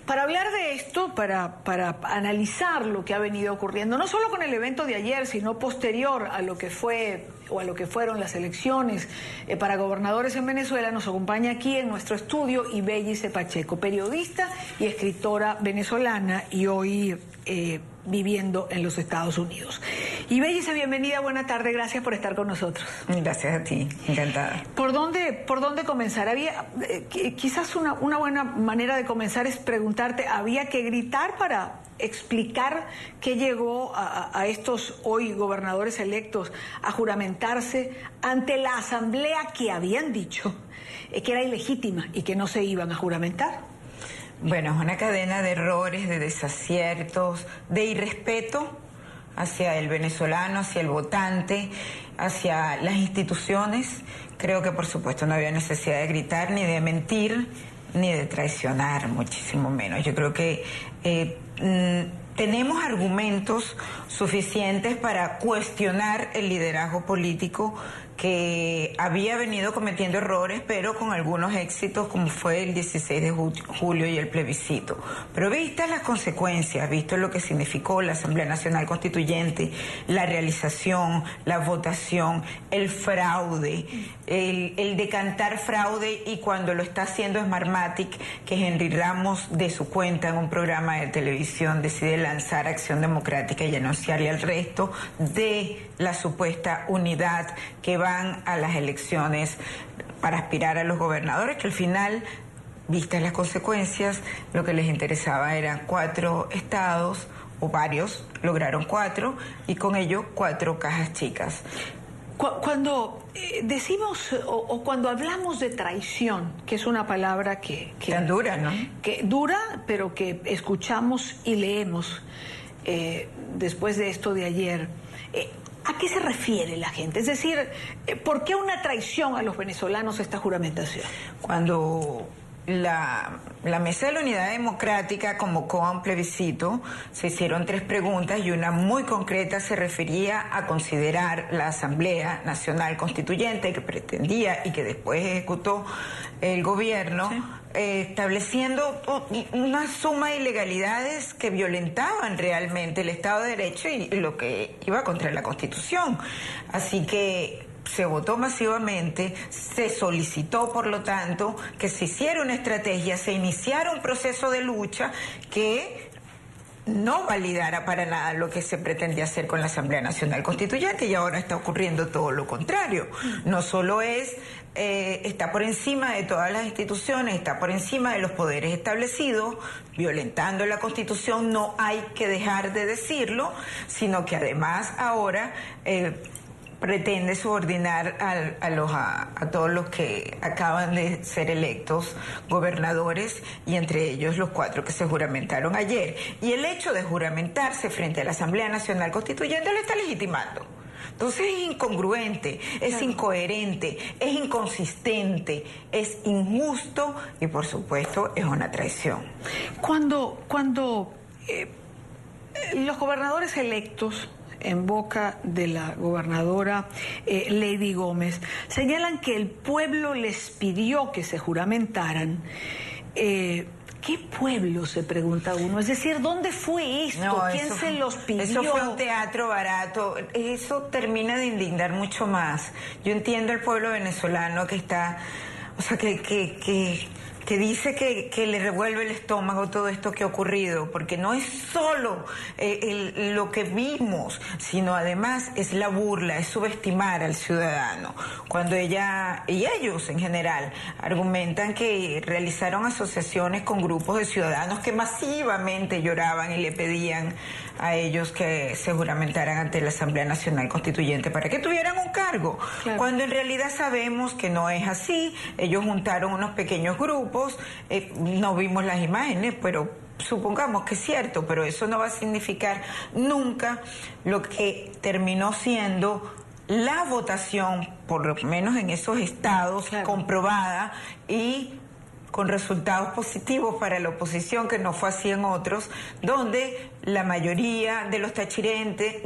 Para hablar de esto, para analizar lo que ha venido ocurriendo, no solo con el evento de ayer, sino posterior a lo que fue o a lo que fueron las elecciones para gobernadores en Venezuela, nos acompaña aquí en nuestro estudio Ibellice Pacheco, periodista y escritora venezolana y hoy viviendo en los Estados Unidos. Ibellice, bienvenida, buena tarde, gracias por estar con nosotros. Gracias a ti, encantada. ¿Por dónde comenzar? Había quizás una buena manera de comenzar es preguntarte, ¿había que gritar para explicar qué llegó a estos hoy gobernadores electos a juramentarse ante la asamblea que habían dicho que era ilegítima y que no se iban a juramentar? Bueno, es una cadena de errores, de desaciertos, de irrespeto hacia el venezolano, hacia el votante, hacia las instituciones. Creo que por supuesto no había necesidad de gritar, ni de mentir, ni de traicionar, muchísimo menos. Yo creo que tenemos argumentos suficientes para cuestionar el liderazgo político que había venido cometiendo errores, pero con algunos éxitos, como fue el 16 de julio y el plebiscito. Pero vistas las consecuencias, visto lo que significó la Asamblea Nacional Constituyente, la realización, la votación, el fraude, el decantar fraude, y cuando lo está haciendo Smartmatic, que Henry Ramos, de su cuenta en un programa de televisión, decide lanzar Acción Democrática y anunciarle al resto de la supuesta unidad que van a las elecciones para aspirar a los gobernadores, que al final, vistas las consecuencias, lo que les interesaba eran 4 estados, o varios, lograron 4, y con ello 4 cajas chicas. Cuando decimos o cuando hablamos de traición, que es una palabra que tan dura, ¿no? Que dura, pero que escuchamos y leemos después de esto de ayer, ¿a qué se refiere la gente? Es decir, ¿por qué una traición a los venezolanos esta juramentación? Cuando la Mesa de la Unidad Democrática convocó a un plebiscito, se hicieron 3 preguntas y una muy concreta se refería a considerar la Asamblea Nacional Constituyente que pretendía y que después ejecutó el gobierno, ¿sí?, estableciendo una suma de ilegalidades que violentaban realmente el Estado de Derecho y lo que iba contra la Constitución. Así que se votó masivamente, se solicitó, por lo tanto, que se hiciera una estrategia, se iniciara un proceso de lucha que no validara para nada lo que se pretendía hacer con la Asamblea Nacional Constituyente, y ahora está ocurriendo todo lo contrario. No solo está por encima de todas las instituciones, está por encima de los poderes establecidos, violentando la Constitución, no hay que dejar de decirlo, sino que además ahora pretende subordinar a todos los que acaban de ser electos gobernadores, y entre ellos los 4 que se juramentaron ayer. Y el hecho de juramentarse frente a la Asamblea Nacional Constituyente lo está legitimando. Entonces es incongruente, es incoherente, es inconsistente, es injusto y por supuesto es una traición. Cuando los gobernadores electos, en boca de la gobernadora Lady Gómez, señalan que el pueblo les pidió que se juramentaran, ¿qué pueblo?, se pregunta uno. Es decir, ¿dónde fue esto? No, ¿Quién se los pidió? Eso fue un teatro barato. Eso termina de indignar mucho más. Yo entiendo al pueblo venezolano que está, o sea, que dice que le revuelve el estómago todo esto que ha ocurrido, porque no es solo lo que vimos, sino además es la burla, es subestimar al ciudadano. Cuando ella y ellos en general argumentan que realizaron asociaciones con grupos de ciudadanos que masivamente lloraban y le pedían a ellos que se juramentaran ante la Asamblea Nacional Constituyente para que tuvieran un cargo, claro, cuando en realidad sabemos que no es así. Ellos juntaron unos pequeños grupos, no vimos las imágenes, pero supongamos que es cierto, pero eso no va a significar nunca lo que terminó siendo la votación, por lo menos en esos estados, claro, comprobada y con resultados positivos para la oposición, que no fue así en otros, donde la mayoría de los tachirenses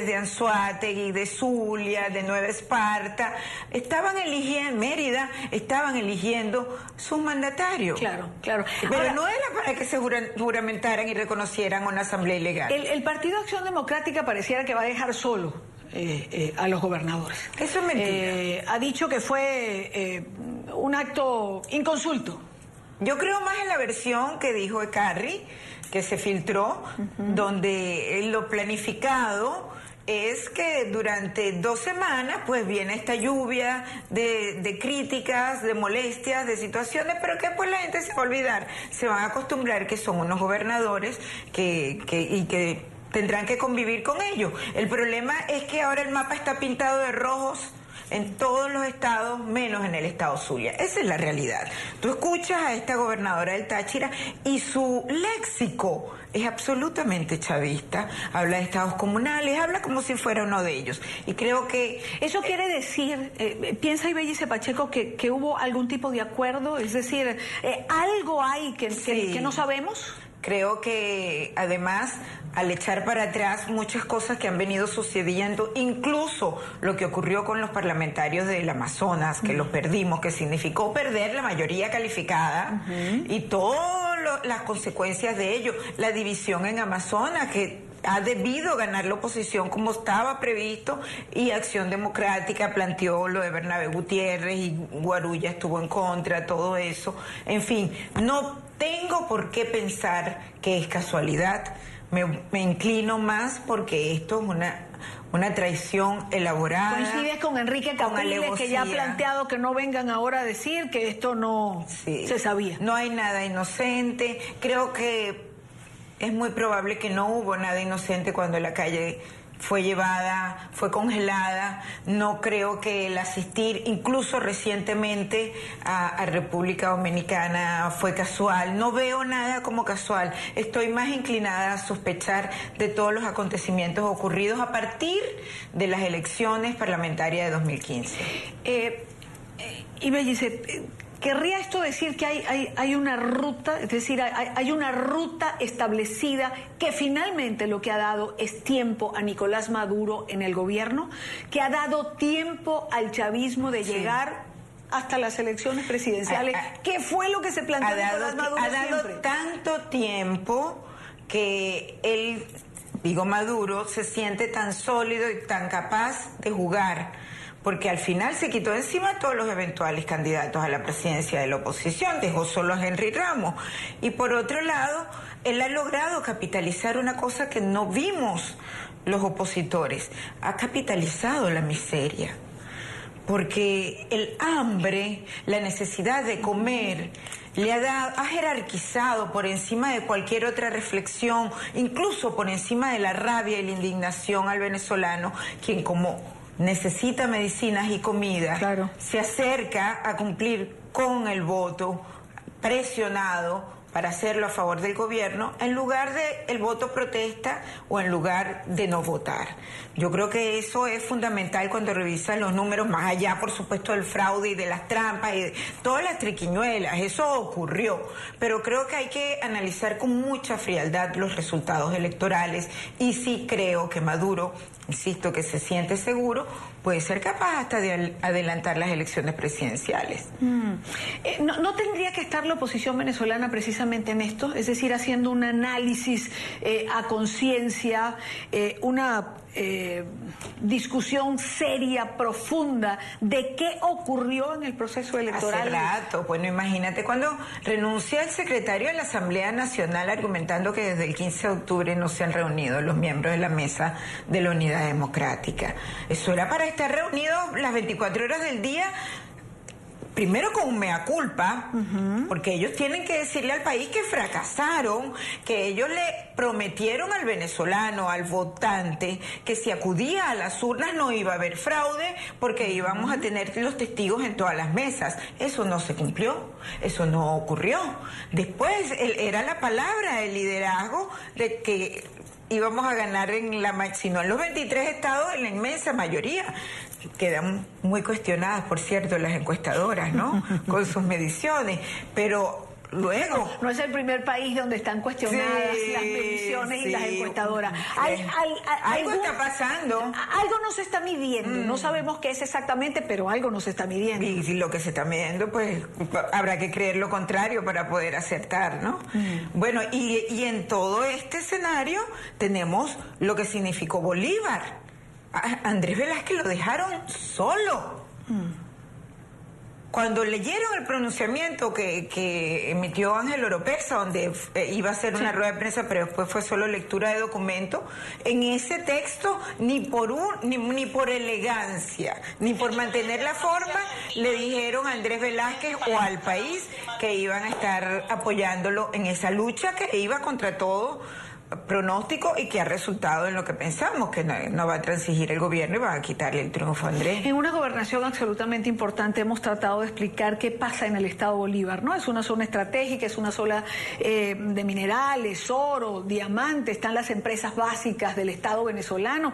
de Anzoátegui, de Zulia, de Nueva Esparta, estaban eligiendo, Mérida, estaban eligiendo sus mandatarios. Claro, claro. Pero ahora, no era para para que se juramentaran y reconocieran una asamblea ilegal. El Partido Acción Democrática pareciera que va a dejar solo a los gobernadores. Eso es mentira. Ha dicho que fue un acto inconsulto. Yo creo más en la versión que dijo Ecarri, que se filtró, donde lo planificado es que durante 2 semanas pues viene esta lluvia de críticas, de molestias, de situaciones, pero que pues la gente se va a olvidar, se van a acostumbrar que son unos gobernadores y que tendrán que convivir con ellos. El problema es que ahora el mapa está pintado de rojos en todos los estados, menos en el estado Zulia. Esa es la realidad. Tú escuchas a esta gobernadora del Táchira y su léxico es absolutamente chavista. Habla de estados comunales, habla como si fuera uno de ellos. Y creo que... Eso quiere decir, piensa Ibellice Pacheco, que hubo algún tipo de acuerdo, es decir, algo hay que no sabemos. Creo que además, al echar para atrás muchas cosas que han venido sucediendo, incluso lo que ocurrió con los parlamentarios del Amazonas, que los perdimos, que significó perder la mayoría calificada, y todas las consecuencias de ello, la división en Amazonas, que ha debido ganar la oposición como estaba previsto, y Acción Democrática planteó lo de Bernabé Gutiérrez y Guarulla estuvo en contra, todo eso. En fin, no tengo por qué pensar que es casualidad. Me inclino más porque esto es una traición elaborada. Coincides con Enrique Capriles, que ya ha planteado que no vengan ahora a decir que esto no se sabía. No hay nada inocente. Creo que es muy probable que no hubo nada inocente cuando la calle fue llevada, fue congelada. No creo que el asistir, incluso recientemente, a República Dominicana fue casual. No veo nada como casual. Estoy más inclinada a sospechar de todos los acontecimientos ocurridos a partir de las elecciones parlamentarias de 2015. Ibellice, ¿querría esto decir que hay una ruta, es decir, hay una ruta establecida que finalmente lo que ha dado es tiempo a Nicolás Maduro en el gobierno, que ha dado tiempo al chavismo de llegar hasta las elecciones presidenciales? ¿Qué fue lo que se planteó Nicolás Maduro ha dado siempre? Tanto tiempo que él, Maduro, se siente tan sólido y tan capaz de jugar, porque al final se quitó encima a todos los eventuales candidatos a la presidencia de la oposición, dejó solo a Henry Ramos. Y por otro lado, él ha logrado capitalizar una cosa que no vimos los opositores, ha capitalizado la miseria. Porque el hambre, la necesidad de comer, ha jerarquizado por encima de cualquier otra reflexión, incluso por encima de la rabia y la indignación al venezolano, quien como necesita medicinas y comida, se acerca a cumplir con el voto presionado para hacerlo a favor del gobierno, en lugar de el voto protesta o en lugar de no votar. Yo creo que eso es fundamental cuando revisas los números, más allá, por supuesto, del fraude y de las trampas y de todas las triquiñuelas. Eso ocurrió, pero creo que hay que analizar con mucha frialdad los resultados electorales, y sí creo que Maduro, insisto, que se siente seguro, puede ser capaz hasta de adelantar las elecciones presidenciales. ¿No tendría que estar la oposición venezolana precisamente en esto? Es decir, haciendo un análisis a conciencia, una discusión seria, profunda, de qué ocurrió en el proceso electoral. Hace rato, bueno, imagínate, cuando renuncia el secretario de la Asamblea Nacional argumentando que desde el 15 de octubre no se han reunido los miembros de la Mesa de la Unidad Democrática. Eso era para estar reunidos las 24 horas del día, primero con un mea culpa, porque ellos tienen que decirle al país que fracasaron, que ellos le prometieron al venezolano, al votante, que si acudía a las urnas no iba a haber fraude, porque íbamos a tener los testigos en todas las mesas. Eso no se cumplió, eso no ocurrió. Después era la palabra, el liderazgo de que íbamos a ganar si no en los 23 estados, en la inmensa mayoría. Quedan muy cuestionadas, por cierto, las encuestadoras, ¿no? Con sus mediciones, pero luego. No es el primer país donde están cuestionadas las mediciones y las encuestadoras. Algo está pasando. Algo nos está midiendo. No sabemos qué es exactamente, pero algo nos está midiendo. Y si lo que se está midiendo, pues habrá que creer lo contrario para poder acertar, ¿no? Bueno, y en todo este escenario tenemos lo que significó Bolívar. A Andrés Velázquez lo dejaron solo. Cuando leyeron el pronunciamiento que emitió Ángel Oropesa, donde iba a ser una rueda de prensa, pero después fue solo lectura de documento, en ese texto, ni por elegancia, ni por mantener la forma, le dijeron a Andrés Velázquez o al país que iban a estar apoyándolo en esa lucha que iba contra todo pronóstico y que ha resultado en lo que pensamos, que no va a transigir el gobierno y va a quitarle el triunfo a Andrés. En una gobernación absolutamente importante hemos tratado de explicar qué pasa en el estado Bolívar, ¿no? Es una zona estratégica, es una zona de minerales, oro, diamantes, están las empresas básicas del estado venezolano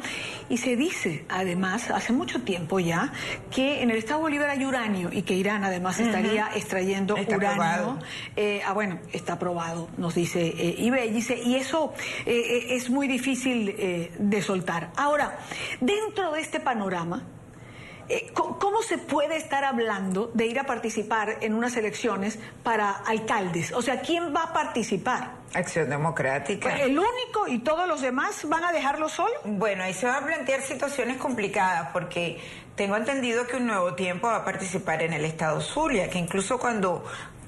y se dice, además, hace mucho tiempo ya, que en el estado Bolívar hay uranio y que Irán además estaría extrayendo uranio. Bueno, está probado, nos dice Ibellice, y eso es muy difícil de soltar. Ahora, dentro de este panorama, ¿cómo se puede estar hablando de ir a participar en unas elecciones para alcaldes? O sea, ¿quién va a participar? Acción Democrática. ¿El único y todos los demás van a dejarlo solo? Bueno, ahí se van a plantear situaciones complicadas porque tengo entendido que Un Nuevo Tiempo va a participar en el estado Zulia, que incluso cuando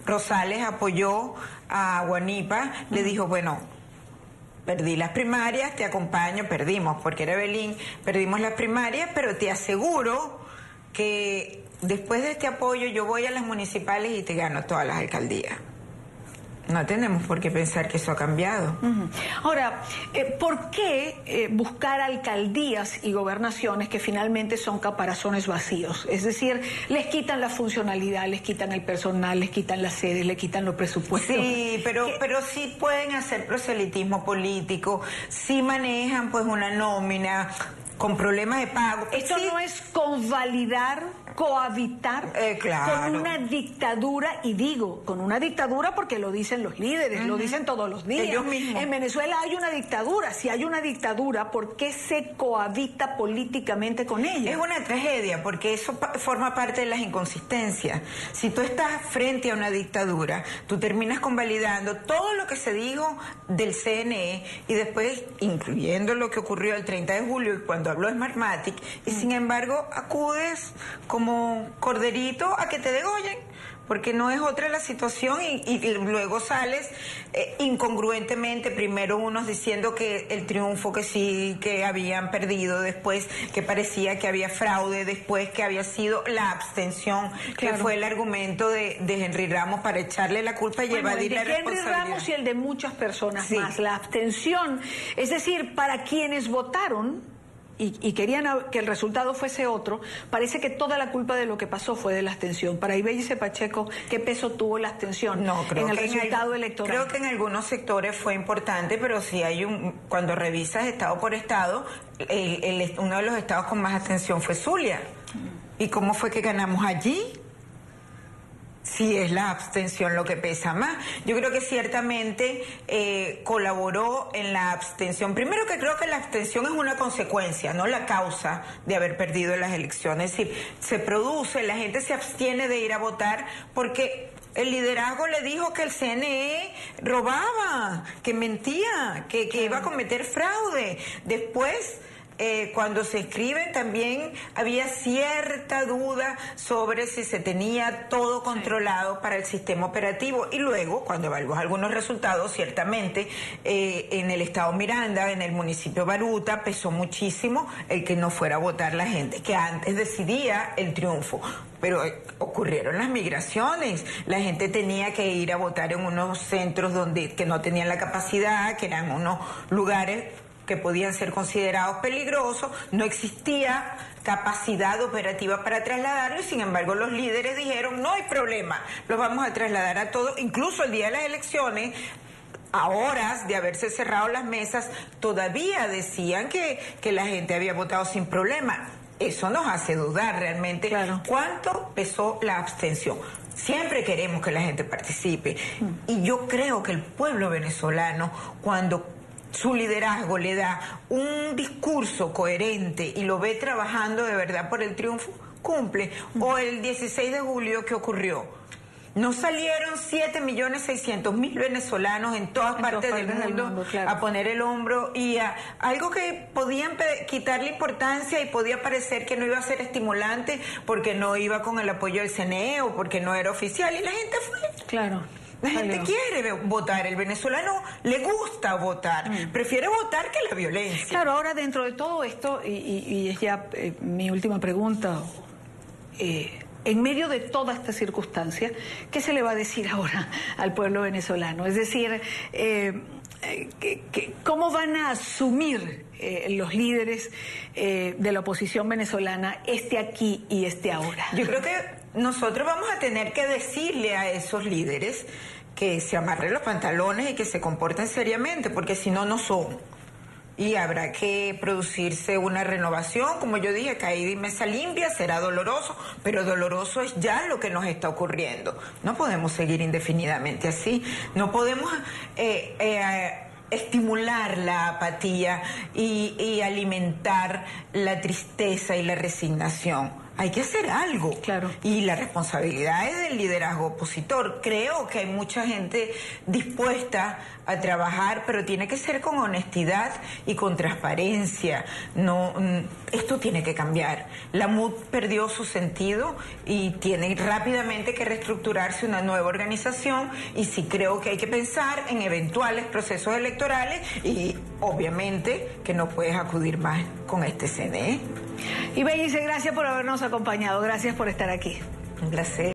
Rosales apoyó a Guanipa, le dijo, bueno, perdí las primarias, te acompaño, perdimos porque era Belín, perdimos las primarias, pero te aseguro que después de este apoyo yo voy a las municipales y te gano todas las alcaldías. No tenemos por qué pensar que eso ha cambiado. Ahora, ¿por qué buscar alcaldías y gobernaciones que finalmente son caparazones vacíos? Es decir, les quitan la funcionalidad, les quitan el personal, les quitan las sedes, les quitan los presupuestos. Sí, pero sí pueden hacer proselitismo político, sí manejan pues una nómina con problemas de pago. Esto no es convalidar, cohabitar claro, con una dictadura, y digo, con una dictadura porque lo dicen los líderes, lo dicen todos los días. Ellos mismos. En Venezuela hay una dictadura. Si hay una dictadura, ¿por qué se cohabita políticamente con ella? Es una tragedia porque eso forma parte de las inconsistencias. Si tú estás frente a una dictadura, tú terminas convalidando todo lo que se dijo del CNE y después, incluyendo lo que ocurrió el 30 de julio y cuando habló Smartmatic, y sin embargo acudes como corderito a que te degollen, porque no es otra la situación y luego sales incongruentemente, primero unos diciendo que el triunfo, que sí, que habían perdido, después que parecía que había fraude, después que había sido la abstención, claro, que fue el argumento de Henry Ramos para echarle la culpa y evadir la responsabilidad. Henry Ramos y el de muchas personas más, la abstención, es decir, para quienes votaron y querían que el resultado fuese otro, parece que toda la culpa de lo que pasó fue de la abstención. Para Ibellice Pacheco, ¿qué peso tuvo la abstención en el resultado electoral? Creo que en algunos sectores fue importante, pero sí cuando revisas estado por estado, uno de los estados con más abstención fue Zulia. ¿Y cómo fue que ganamos allí? Sí, es la abstención lo que pesa más. Yo creo que ciertamente colaboró en la abstención. Primero que creo que la abstención es una consecuencia, no la causa de haber perdido las elecciones. Es decir, se produce, la gente se abstiene de ir a votar porque el liderazgo le dijo que el CNE robaba, que mentía, que iba a cometer fraude. Después, cuando se escriben también había cierta duda sobre si se tenía todo controlado para el sistema operativo, y luego cuando evaluas algunos resultados, ciertamente en el estado Miranda, en el municipio Baruta, pesó muchísimo el que no fuera a votar la gente, que antes decidía el triunfo. Pero ocurrieron las migraciones, la gente tenía que ir a votar en unos centros que no tenían la capacidad, que eran unos lugares que podían ser considerados peligrosos, no existía capacidad operativa para trasladarlo, y sin embargo los líderes dijeron, no hay problema, los vamos a trasladar a todos, incluso el día de las elecciones, a horas de haberse cerrado las mesas, todavía decían que la gente había votado sin problema. Eso nos hace dudar realmente cuánto pesó la abstención. Siempre queremos que la gente participe. Y yo creo que el pueblo venezolano, cuando su liderazgo le da un discurso coherente y lo ve trabajando de verdad por el triunfo, cumple. O el 16 de julio, ¿qué ocurrió? No salieron 7.600.000 venezolanos en todas partes del mundo claro, a poner el hombro y a algo que podían quitarle importancia y podía parecer que no iba a ser estimulante porque no iba con el apoyo del CNE o porque no era oficial, y la gente fue. Claro. La gente quiere votar, el venezolano le gusta votar, prefiere votar que la violencia. Claro, ahora dentro de todo esto, y es ya mi última pregunta, en medio de toda esta circunstancia, ¿qué se le va a decir ahora al pueblo venezolano? Es decir, ¿cómo van a asumir los líderes de la oposición venezolana este aquí y este ahora? Yo creo que nosotros vamos a tener que decirle a esos líderes que se amarren los pantalones y que se comporten seriamente, porque si no, no son. Y habrá que producirse una renovación, como yo dije, caída y mesa limpia, será doloroso, pero doloroso es ya lo que nos está ocurriendo. No podemos seguir indefinidamente así, no podemos estimular la apatía y alimentar la tristeza y la resignación. Hay que hacer algo. Claro. Y la responsabilidad es del liderazgo opositor. Creo que hay mucha gente dispuesta a trabajar, pero tiene que ser con honestidad y con transparencia. No, esto tiene que cambiar. La MUD perdió su sentido y tiene rápidamente que reestructurarse una nueva organización, y sí creo que hay que pensar en eventuales procesos electorales y obviamente que no puedes acudir más con este CNE. Y Bellice, gracias por habernos acompañado, gracias por estar aquí. Un placer.